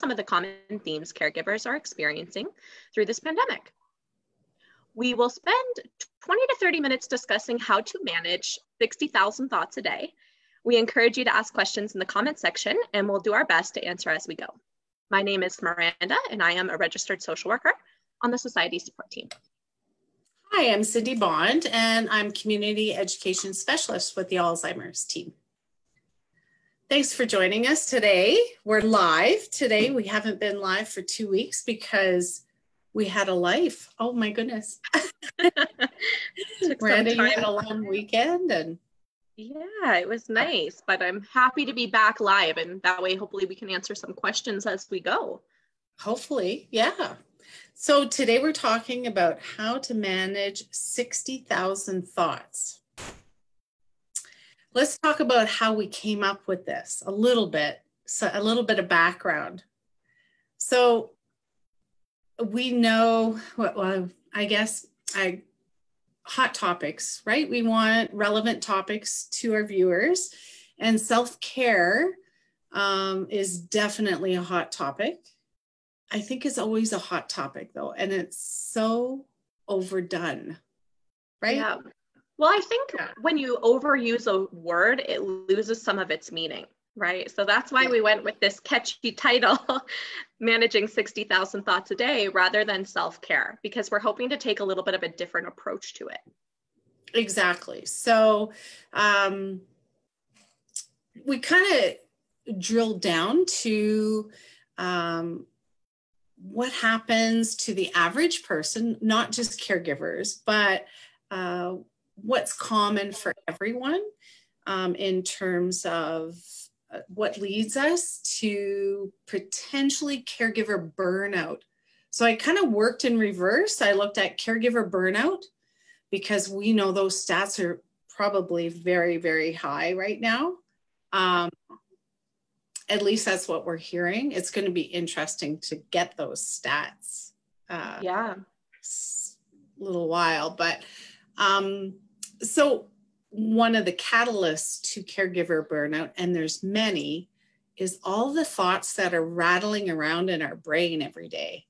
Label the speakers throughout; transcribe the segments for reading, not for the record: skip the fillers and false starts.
Speaker 1: some of the common themes caregivers are experiencing through this pandemic. We will spend 20 to 30 minutes discussing how to manage 60,000 thoughts a day. We encourage you to ask questions in the comment section, and we'll do our best to answer as we go. My name is Miranda, and I am a registered social worker on the Society Support Team.
Speaker 2: Hi, I'm Cindy Bond, and I'm Community Education Specialist with the Alzheimer's team. Thanks for joining us today. We're live today. We haven't been live for 2 weeks because we had a life. Oh my goodness. Miranda, you had a long weekend and
Speaker 1: yeah, it was nice, but I'm happy to be back live, and that way hopefully we can answer some questions as we go.
Speaker 2: Hopefully, yeah. So today we're talking about how to manage 60,000 thoughts. Let's talk about how we came up with this a little bit, so a little bit of background. So we know, well, I guess hot topics, right? We want relevant topics to our viewers, and self-care is definitely a hot topic. I think it's always a hot topic though, and it's so overdone, right?
Speaker 1: Yeah. Well, I think when you overuse a word, it loses some of its meaning, right? So that's why we went with this catchy title, Managing 60,000 Thoughts a Day, rather than self-care, because we're hoping to take a little bit of a different approach to it.
Speaker 2: Exactly. So we kind of drilled down to what happens to the average person, not just caregivers, but what's common for everyone in terms of what leads us to potentially caregiver burnout. So I kind of worked in reverse. I looked at caregiver burnout because we know those stats are probably very, very high right now. At least that's what we're hearing. It's going to be interesting to get those stats.
Speaker 1: Yeah.
Speaker 2: A little while, but so one of the catalysts to caregiver burnout, and there's many, is all the thoughts that are rattling around in our brain every day.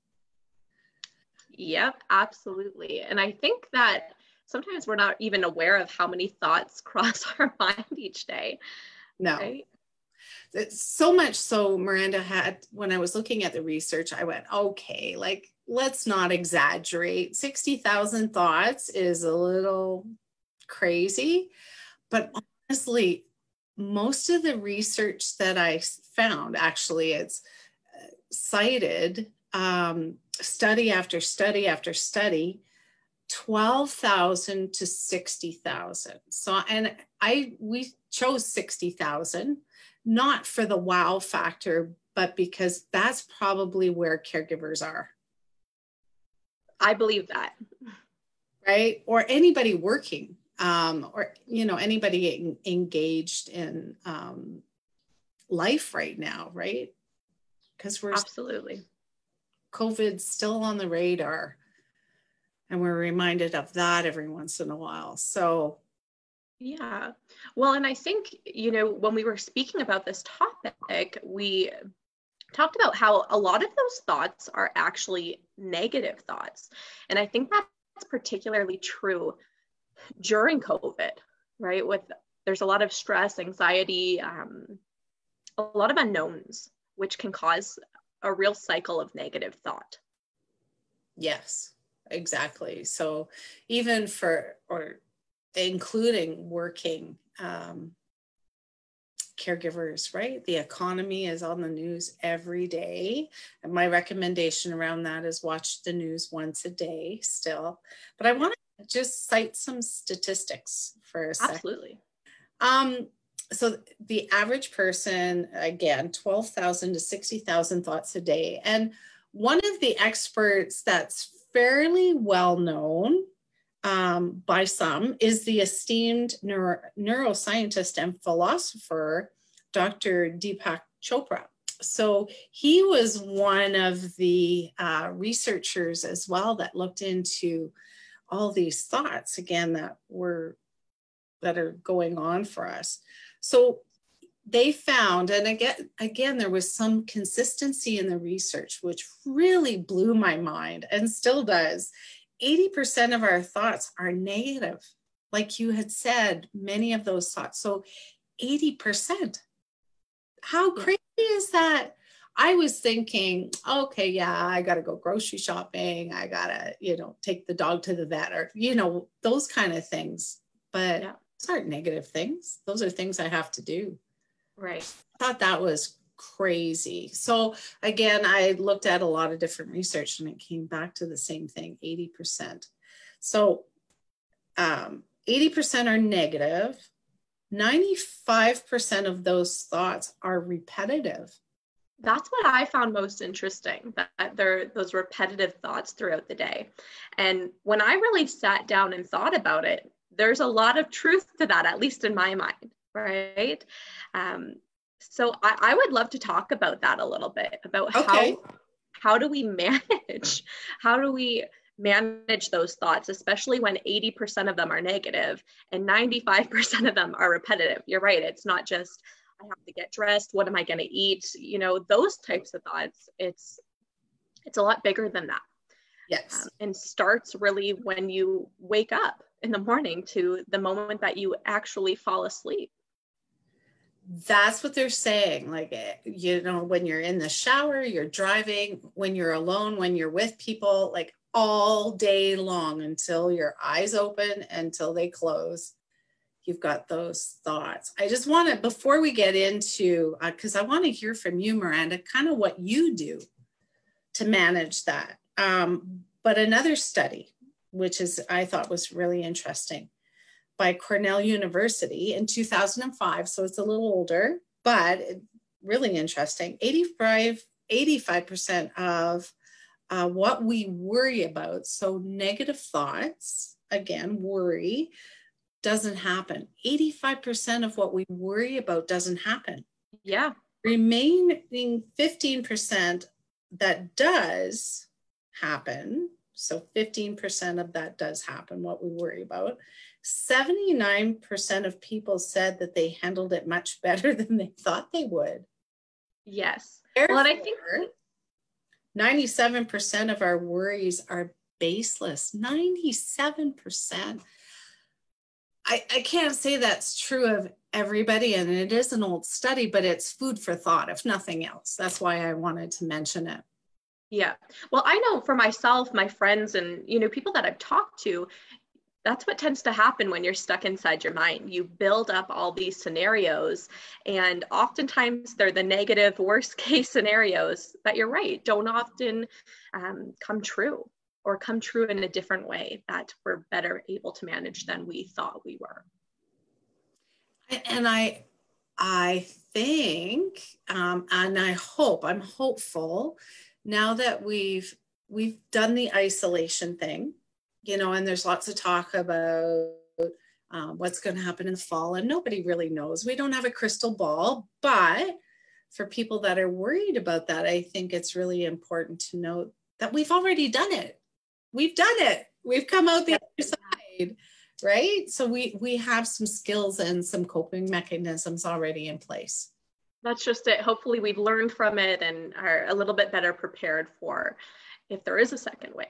Speaker 1: Yep, absolutely. And I think that sometimes we're not even aware of how many thoughts cross our mind each day.
Speaker 2: No.
Speaker 1: Right?
Speaker 2: It's so much so Miranda had, when I was looking at the research, I went, okay, like, let's not exaggerate. 60,000 thoughts is a little crazy, but honestly, most of the research that I found, actually, it's cited study after study after study, 12,000 to 60,000. So, and we chose 60,000, not for the wow factor, but because that's probably where caregivers are.
Speaker 1: I believe that.
Speaker 2: Right? Or anybody working, or, you know, anybody engaged in life right now, right? Because we're
Speaker 1: absolutely.
Speaker 2: COVID's still on the radar, and we're reminded of that every once in a while. So
Speaker 1: yeah, well, and I think, you know, when we were speaking about this topic, we talked about how a lot of those thoughts are actually negative thoughts. And I think that's particularly true during COVID, right? There's a lot of stress, anxiety, a lot of unknowns, which can cause a real cycle of negative thought.
Speaker 2: Yes, exactly. So even or including working caregivers, right? The economy is on the news every day. And my recommendation around that is watch the news once a day still. But I want to just cite some statistics for a second.
Speaker 1: Absolutely.
Speaker 2: So the average person, again, 12,000 to 60,000 thoughts a day. And one of the experts that's fairly well known by some is the esteemed neuroscientist and philosopher, Dr. Deepak Chopra. So he was one of the researchers as well that looked into all these thoughts, again, that are going on for us. So they found, and again, there was some consistency in the research, which really blew my mind and still does. 80% of our thoughts are negative. Like you had said, many of those thoughts. So 80%. How crazy is that? I was thinking, okay, yeah, I got to go grocery shopping. I got to, take the dog to the vet, or, those kind of things. But those aren't negative things. Those are things I have to do.
Speaker 1: Right.
Speaker 2: I thought that was crazy. So again, I looked at a lot of different research and it came back to the same thing, 80%. So 80% are negative. 95% of those thoughts are repetitive.
Speaker 1: That's what I found most interesting, that there are those repetitive thoughts throughout the day. And when I really sat down and thought about it, there's a lot of truth to that, at least in my mind, right? So I would love to talk about that a little bit, about how do we manage those thoughts, especially when 80% of them are negative and 95% of them are repetitive. You're right. It's not just, I have to get dressed, what am I going to eat? Those types of thoughts, it's a lot bigger than that.
Speaker 2: Yes.
Speaker 1: And starts really when you wake up in the morning to the moment that you actually fall asleep.
Speaker 2: That's what they're saying. Like, when you're in the shower, you're driving, when you're alone, when you're with people, like all day long until your eyes open, until they close, you've got those thoughts. I just want to, before we get into, because I want to hear from you, Miranda, kind of what you do to manage that. But another study, which I thought was really interesting, by Cornell University in 2005. So it's a little older, but really interesting. 85% of what we worry about, so negative thoughts, again, worry, doesn't happen. 85% of what we worry about doesn't happen.
Speaker 1: Yeah.
Speaker 2: Remaining 15% that does happen, so 15% of that does happen, what we worry about. 79% of people said that they handled it much better than they thought they would.
Speaker 1: Yes.
Speaker 2: Therefore, well, and I think 97% of our worries are baseless. 97%. I can't say that's true of everybody, and it is an old study, but it's food for thought, if nothing else. That's why I wanted to mention it.
Speaker 1: Yeah. Well, I know for myself, my friends, and people that I've talked to, that's what tends to happen when you're stuck inside your mind. You build up all these scenarios, and oftentimes they're the negative, worst case scenarios that, you're right, don't often come true, or come true in a different way that we're better able to manage than we thought we were.
Speaker 2: And I think, and I'm hopeful now that we've done the isolation thing, and there's lots of talk about what's going to happen in the fall, and nobody really knows. We don't have a crystal ball, but for people that are worried about that, I think it's really important to note that we've already done it. We've done it. We've come out the other side, right? So we have some skills and some coping mechanisms already in place.
Speaker 1: That's just it. Hopefully we've learned from it and are a little bit better prepared for if there is a second wave.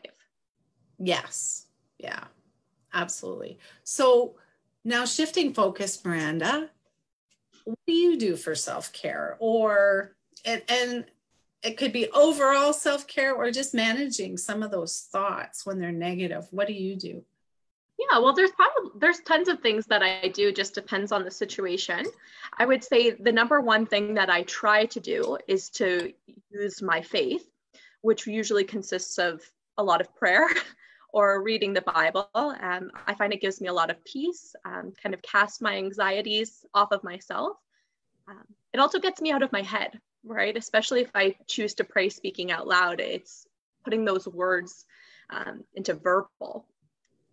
Speaker 2: Yes. Yeah, absolutely. So now shifting focus, Miranda, what do you do for self-care? And it could be overall self-care, or just managing some of those thoughts when they're negative. What do you do?
Speaker 1: Yeah, well, there's tons of things that I do, just depends on the situation. I would say the number one thing that I try to do is to use my faith, which usually consists of a lot of prayer or reading the Bible. I find it gives me a lot of peace, kind of cast my anxieties off of myself. It also gets me out of my head, right? Especially if I choose to pray speaking out loud, it's putting those words into verbal.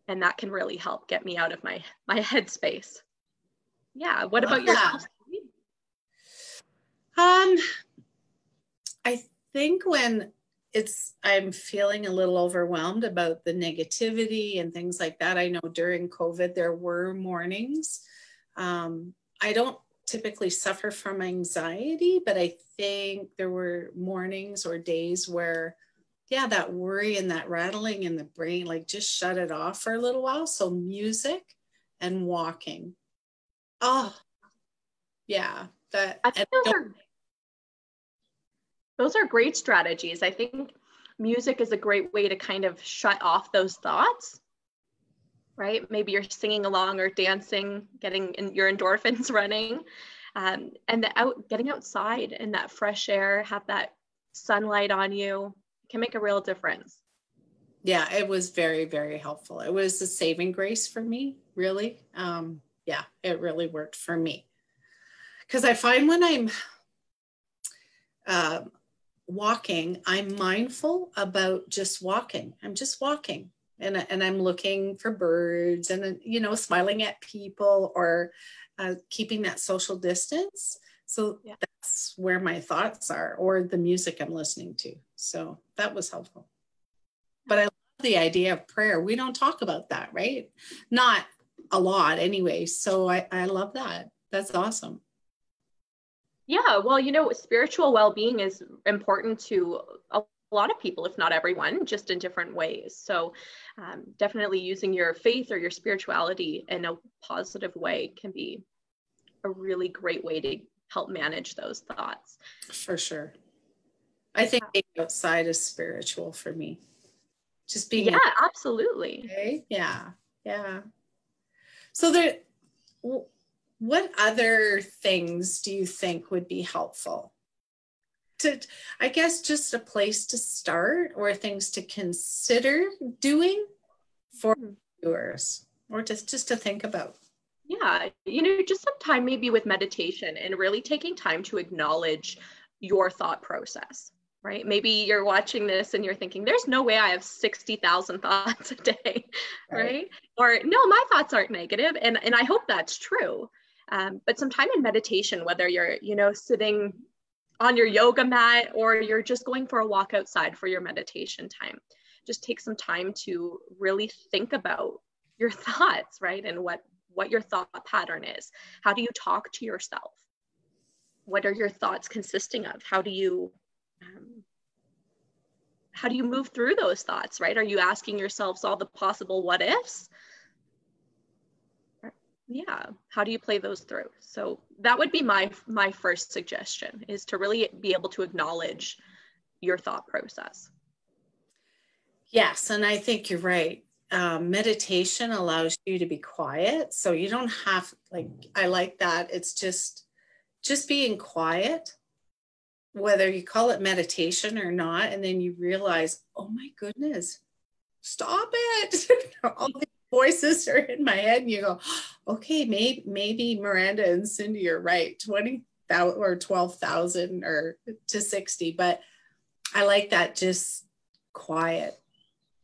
Speaker 1: And that can really help get me out of my headspace. Yeah. What about yourself?
Speaker 2: I think when I'm feeling a little overwhelmed about the negativity and things like that. I know during COVID, there were mornings. I don't typically suffer from anxiety, but I think there were mornings or days where, yeah, that worry and that rattling in the brain, like just shut it off for a little while. So music and walking. Oh, yeah. That,
Speaker 1: I think those are great strategies. I think music is a great way to kind of shut off those thoughts, right? Maybe you're singing along or dancing, getting your endorphins running, and getting outside in that fresh air, have that sunlight on you, can make a real difference.
Speaker 2: Yeah, it was very, very helpful. It was a saving grace for me, really. Yeah, it really worked for me. Because I find when I'm walking, I'm mindful about just walking. I'm just walking, and I'm looking for birds, and smiling at people, or keeping that social distance. So yeah, that's where my thoughts are, or the music I'm listening to. So that was helpful. But I love the idea of prayer. We don't talk about that, right? Not a lot anyway. So I love that. That's awesome.
Speaker 1: Yeah, well, spiritual well-being is important to a lot of people, if not everyone, just in different ways. So definitely using your faith or your spirituality in a positive way can be a really great way to help manage those thoughts.
Speaker 2: For sure. I think being outside is spiritual for me. Just being
Speaker 1: absolutely.
Speaker 2: Okay? Yeah. So what other things do you think would be helpful? I guess just a place to start, or things to consider doing for viewers, or just to think about.
Speaker 1: Yeah, just some time maybe with meditation and really taking time to acknowledge your thought process, right? Maybe you're watching this and you're thinking, there's no way I have 60,000 thoughts a day, right? Or no, my thoughts aren't negative. And I hope that's true. But sometime in meditation, whether you're, sitting on your yoga mat or you're just going for a walk outside for your meditation time, just take some time to really think about your thoughts, right? And what your thought pattern is. How do you talk to yourself? What are your thoughts consisting of? How do you move through those thoughts, right? Are you asking yourselves all the possible what ifs? Yeah. How do you play those through? So that would be my first suggestion, is to really be able to acknowledge your thought process.
Speaker 2: Yes. And I think you're right. Meditation allows you to be quiet. So you don't have, I like that. It's just being quiet, whether you call it meditation or not. And then you realize, oh my goodness, stop it. All these voices are in my head, and you go, okay, maybe Miranda and Cindy are right, 20,000 or 12,000 or to 60. But I like that, just quiet,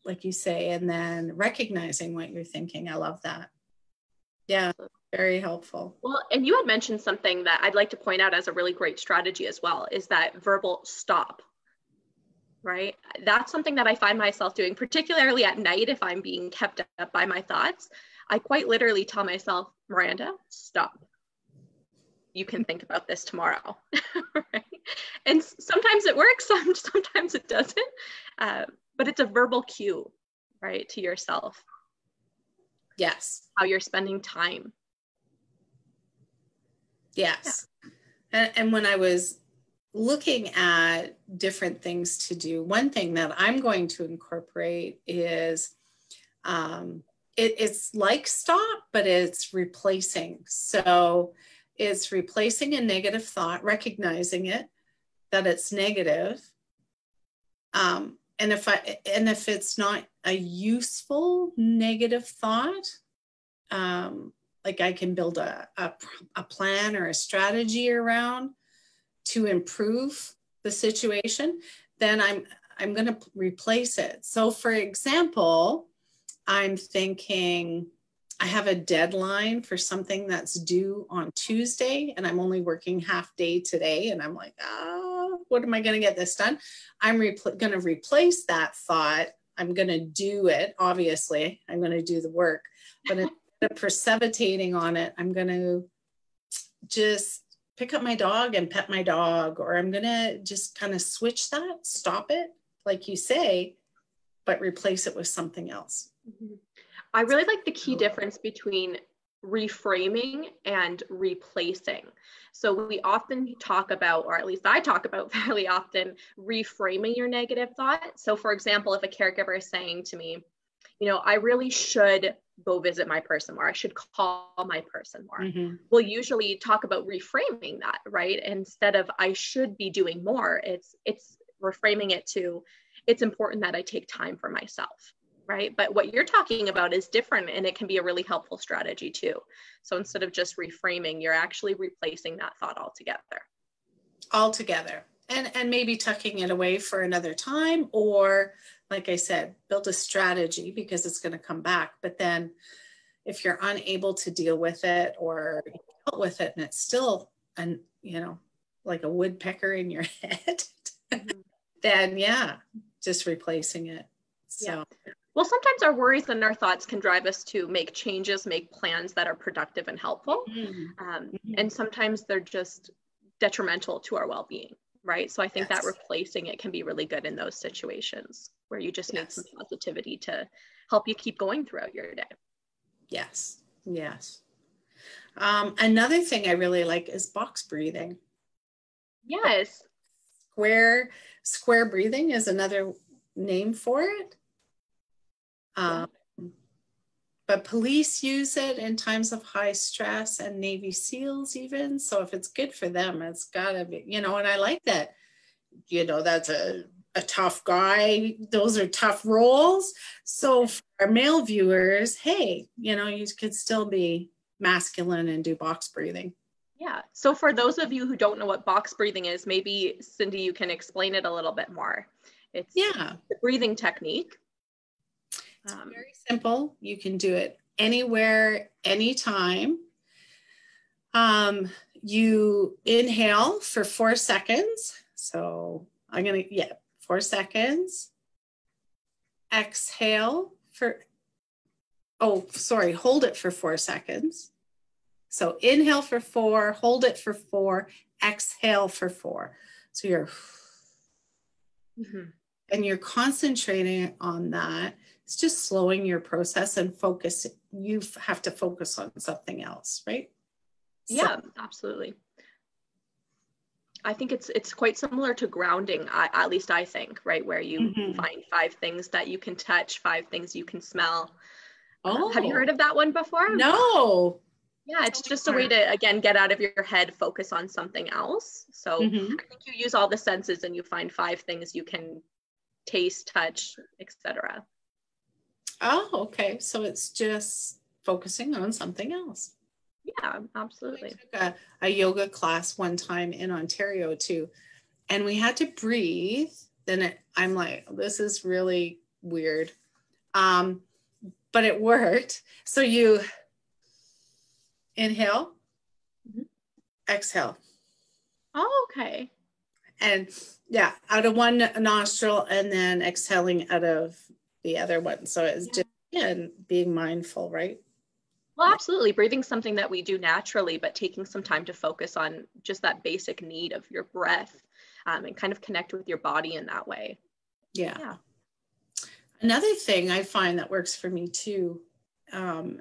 Speaker 2: like you say, and then recognizing what you're thinking. I love that. Yeah, very helpful.
Speaker 1: Well, and you had mentioned something that I'd like to point out as a really great strategy as well, is that verbal stop, right? That's something that I find myself doing, particularly at night if I'm being kept up by my thoughts. I quite literally tell myself, Miranda, stop. You can think about this tomorrow, right? And sometimes it works, sometimes it doesn't. But it's a verbal cue, right, to yourself.
Speaker 2: Yes.
Speaker 1: How you're spending time.
Speaker 2: Yes. Yeah. And when I was looking at different things to do, one thing that I'm going to incorporate is it's like stop, but it's replacing. So it's replacing a negative thought, recognizing it, that it's negative. And if it's not a useful negative thought, like I can build a plan or a strategy around to improve the situation, then I'm going to replace it. So for example, I'm thinking I have a deadline for something that's due on Tuesday, and I'm only working half day today. And I'm like, what am I going to get this done? I'm going to replace that thought. I'm going to do it. Obviously, I'm going to do the work, but instead of precipitating on it, I'm going to just pick up my dog and pet my dog, or I'm going to just kind of switch that, stop it, like you say, but replace it with something else.
Speaker 1: Mm-hmm. I really like the key difference between reframing and replacing. So we often talk about, or at least I talk about fairly often, reframing your negative thought. So for example, if a caregiver is saying to me, you know, I really should go visit my person more, I should call my person more.
Speaker 2: Mm-hmm.
Speaker 1: We'll usually talk about reframing that, right? Instead of I should be doing more, it's reframing it to, it's important that I take time for myself. Right. But what you're talking about is different, and it can be a really helpful strategy too. So instead of just reframing, you're actually replacing that thought altogether. And maybe tucking it away for another time, or like I said, build a strategy because it's going to come back. But then if you're unable to deal with it or deal with it and it's still, like a woodpecker in your head, mm-hmm. then just replacing it. So. Yeah. Well, sometimes our worries and our thoughts can drive us to make changes, make plans that are productive and helpful. Mm-hmm. And sometimes they're just detrimental to our well-being, right? So I think that replacing it can be really good in those situations where you just need some positivity to help you keep going throughout your day.
Speaker 2: Yes. Another thing I really like is box breathing.
Speaker 1: Yes.
Speaker 2: Square breathing is another name for it. But police use it in times of high stress, and Navy SEALs even. So if it's good for them, it's gotta be, and I like that, that's a tough guy. Those are tough roles. So for our male viewers, hey, you could still be masculine and do box breathing.
Speaker 1: Yeah. So for those of you who don't know what box breathing is, maybe Cindy, you can explain it a little bit more. It's the breathing technique.
Speaker 2: It's very simple. You can do it anywhere, anytime. You inhale for 4 seconds. So I'm going to, 4 seconds. Exhale hold it for 4 seconds. So inhale for 4, hold it for 4, exhale for 4. So you're, and you're concentrating on that. It's just slowing your process and focus. You have to focus on something else, right?
Speaker 1: Yeah, absolutely. I think it's quite similar to grounding, at least I think, right? Where you find 5 things that you can touch, 5 things you can smell. Have you heard of that one before?
Speaker 2: No.
Speaker 1: Yeah, it's just a way to, again, get out of your head, focus on something else. So I think you use all the senses and you find 5 things you can taste, touch, etc.
Speaker 2: Oh, okay. So it's just focusing on something else.
Speaker 1: Yeah, absolutely.
Speaker 2: I took a yoga class one time in Ontario too, and we had to breathe. Then I'm like, this is really weird. But it worked. So you inhale, exhale.
Speaker 1: Oh, okay.
Speaker 2: And out of one nostril and then exhaling out of the other one. So it's just being mindful, right?
Speaker 1: Well, absolutely. Breathing is something that we do naturally, but taking some time to focus on just that basic need of your breath and kind of connect with your body in that way.
Speaker 2: Yeah. Another thing I find that works for me too, and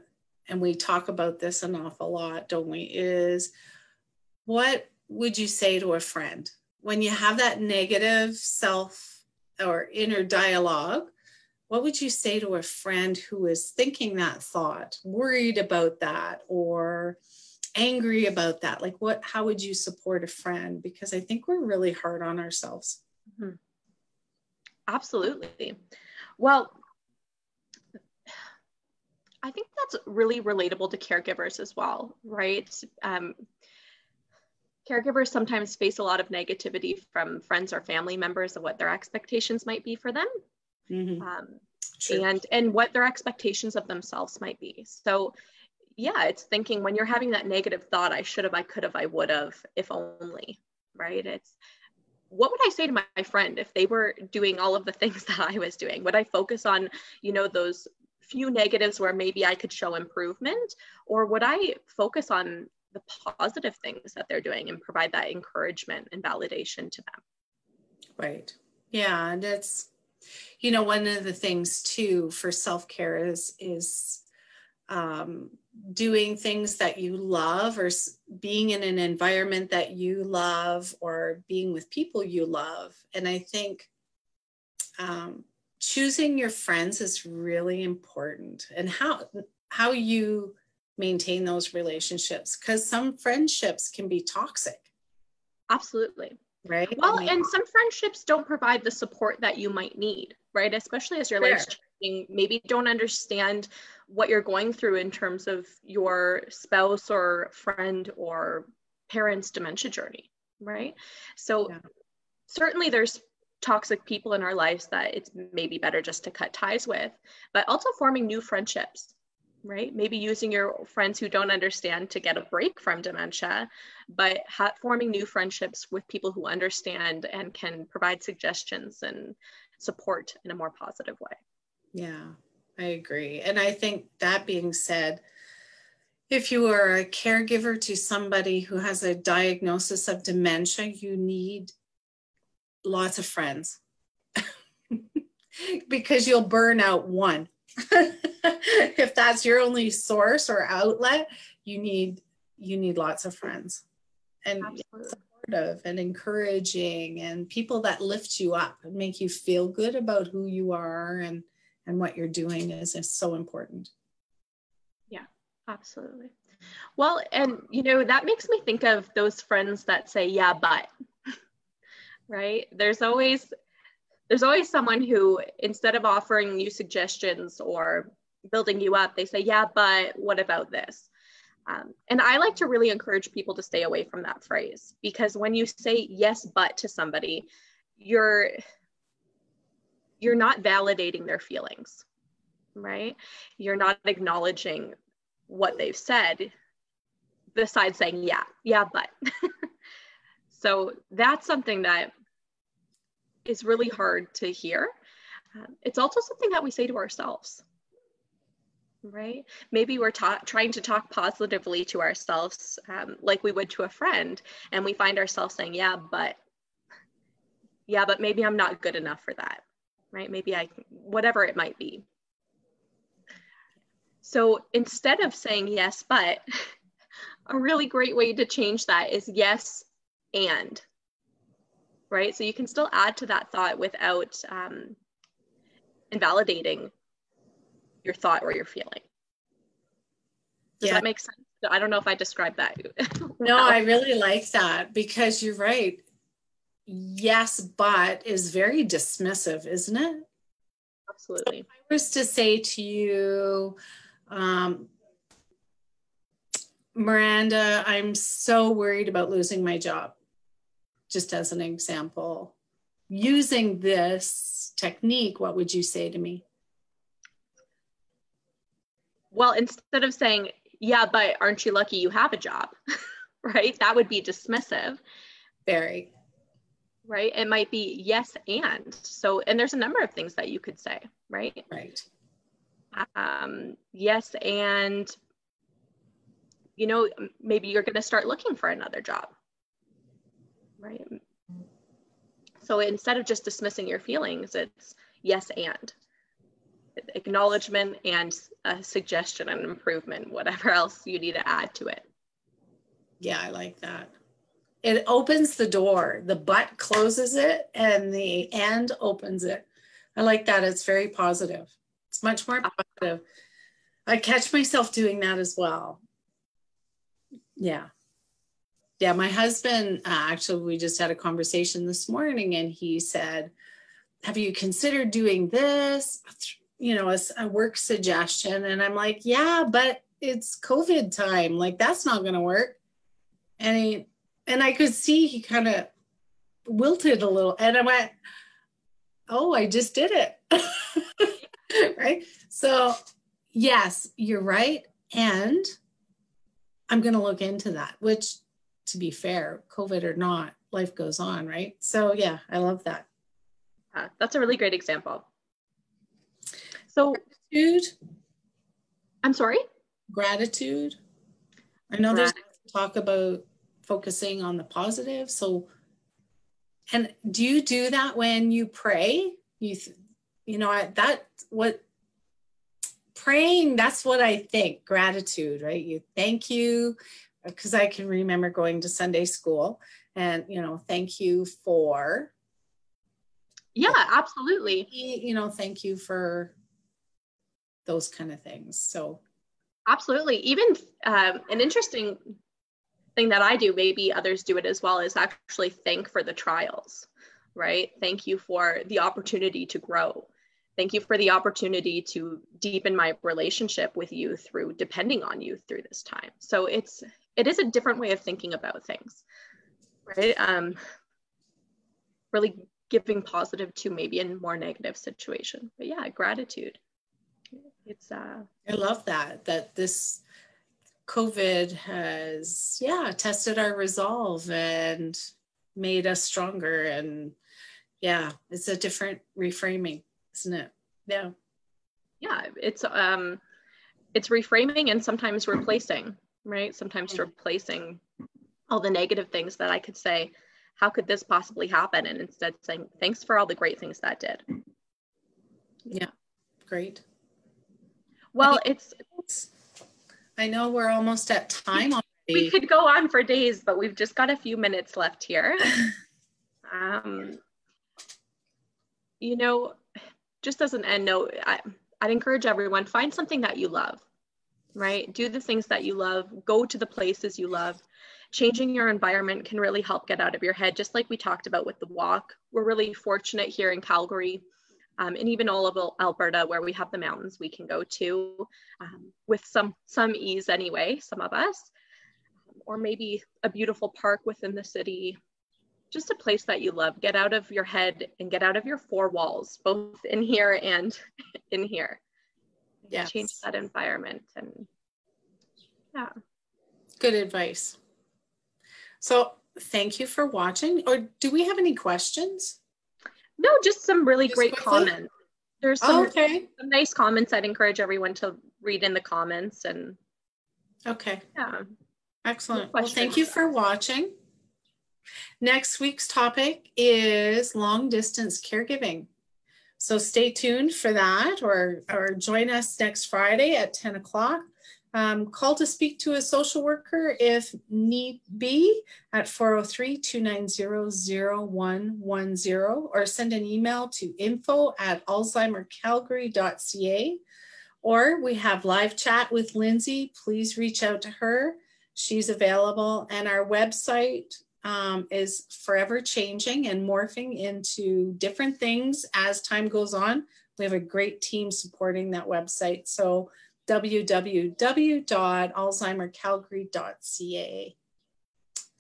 Speaker 2: we talk about this an awful lot, don't we, is what would you say to a friend when you have that negative self or inner dialogue? What would you say to a friend who is thinking that thought, worried about that, or angry about that? Like how would you support a friend? Because I think we're really hard on ourselves.
Speaker 1: Absolutely. Well, I think that's really relatable to caregivers as well, right? Caregivers sometimes face a lot of negativity from friends or family members of what their expectations might be for them. And what their expectations of themselves might be. So it's thinking when you're having that negative thought, I should have, I could have, I would have, if only, right? It's what would I say to my friend if they were doing all of the things that I was doing? Would I focus on, those few negatives where maybe I could show improvement, or would I focus on the positive things that they're doing and provide that encouragement and validation to them.
Speaker 2: Right. Yeah. And it's, you know, one of the things too for self-care is doing things that you love, or being in an environment that you love, or being with people you love. And I think choosing your friends is really important, and how you maintain those relationships, because some friendships can be toxic.
Speaker 1: Absolutely.
Speaker 2: Right.
Speaker 1: Well, and some friendships don't provide the support that you might need, right? Especially as your life's changing, maybe don't understand what you're going through in terms of your spouse or friend or parent's dementia journey, right? So certainly there's toxic people in our lives that it's maybe better just to cut ties with, but also forming new friendships, right? Maybe using your friends who don't understand to get a break from dementia, but forming new friendships with people who understand and can provide suggestions and support in a more positive way.
Speaker 2: Yeah, I agree. And I think, that being said, if you are a caregiver to somebody who has a diagnosis of dementia, you need lots of friends because you'll burn out one. If that's your only source or outlet, you need lots of friends, and supportive and encouraging, and people that lift you up and make you feel good about who you are and what you're doing is so important.
Speaker 1: Yeah, absolutely. Well, and you know, that makes me think of those friends that say, yeah, but, right? There's always someone who, instead of offering you suggestions or building you up, they say, yeah, but what about this? And I like to really encourage people to stay away from that phrase, because when you say yes, but to somebody, you're not validating their feelings, right? You're not acknowledging what they've said, besides saying, yeah, but. So that's something that is really hard to hear. It's also something that we say to ourselves, right? Maybe we're trying to talk positively to ourselves, like we would to a friend, and we find ourselves saying, yeah, but maybe I'm not good enough for that, right? Maybe whatever it might be. So instead of saying yes, but, a really great way to change that is yes, and, right? So you can still add to that thought without invalidating your thought or your feeling. Does that make sense? I don't know if I described that.
Speaker 2: No, I really like that, because you're right. Yes, but is very dismissive, isn't it?
Speaker 1: Absolutely.
Speaker 2: So if I was to say to you, Miranda, I'm so worried about losing my job, just as an example, using this technique, what would you say to me?
Speaker 1: Well, instead of saying, yeah, but aren't you lucky you have a job, right? That would be dismissive.
Speaker 2: Very.
Speaker 1: Right? It might be yes, and. So, and there's a number of things that you could say, right?
Speaker 2: Right.
Speaker 1: Yes, and, you know, maybe you're going to start looking for another job, right? So instead of just dismissing your feelings, it's yes, and. Acknowledgement and a suggestion and improvement, whatever else you need to add to it.
Speaker 2: Yeah, I like that. It opens the door. The but closes it and the and opens it. I like that. It's very positive. It's much more positive. I catch myself doing that as well. Yeah. Yeah, my husband, actually, we just had a conversation this morning, and he said, have you considered doing this? You know, a work suggestion. And I'm like, yeah, but it's COVID time. Like, that's not going to work. And I could see he kind of wilted a little. And I went, oh, I just did it. Right. So yes, you're right. And I'm going to look into that, which, to be fair, COVID or not, life goes on. Right. So yeah, I love that.
Speaker 1: That's a really great example. So
Speaker 2: gratitude.
Speaker 1: I'm sorry?
Speaker 2: Gratitude. I know there's talk about focusing on the positive. So, and do you do that when you pray? Praying, that's what I think, gratitude, right? You thank you, because I can remember going to Sunday school and, thank you for.
Speaker 1: Yeah, absolutely.
Speaker 2: Thank you for those kind of things. So.
Speaker 1: Absolutely. Even an interesting thing that I do, maybe others do it as well, is actually thank for the trials, right? Thank you for the opportunity to grow. Thank you for the opportunity to deepen my relationship with you through depending on you through this time. So it is a different way of thinking about things, right? Really giving positive to maybe a more negative situation. But yeah, gratitude. It's
Speaker 2: I love that this COVID has tested our resolve and made us stronger. And it's a different reframing, isn't it? Yeah
Speaker 1: it's reframing and sometimes replacing, right? Sometimes replacing all the negative things that I could say, how could this possibly happen, and instead saying thanks for all the great things that did.
Speaker 2: Yeah, great.
Speaker 1: Well,
Speaker 2: I know we're almost at time already.
Speaker 1: We could go on for days, but we've just got a few minutes left here. Just as an end note, I'd encourage everyone, find something that you love, right? Do the things that you love, go to the places you love. Changing your environment can really help get out of your head, just like we talked about with the walk. We're really fortunate here in Calgary, and even all of Alberta, where we have the mountains we can go to with some ease anyway, some of us, or maybe a beautiful park within the city, just a place that you love. Get out of your head and get out of your four walls, both in here and in here.
Speaker 2: Yes.
Speaker 1: Change that environment. And
Speaker 2: good advice. So thank you for watching. Or do we have any questions?
Speaker 1: No, just some really great comments. There's some nice comments. I'd encourage everyone to read in the comments. And
Speaker 2: excellent. Well, thank you for watching. Next week's topic is long distance caregiving. So stay tuned for that, or join us next Friday at 10 o'clock. Call to speak to a social worker if need be at 403-290-0110, or send an email to info@alzheimercalgary.ca. Or we have live chat with Lindsay. Please reach out to her. She's available. And our website is forever changing and morphing into different things as time goes on. We have a great team supporting that website. So www.alzheimercalgary.ca.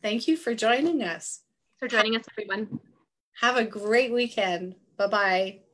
Speaker 2: Thank you for joining us.
Speaker 1: Thanks for joining us, everyone.
Speaker 2: Have a great weekend. Bye-bye.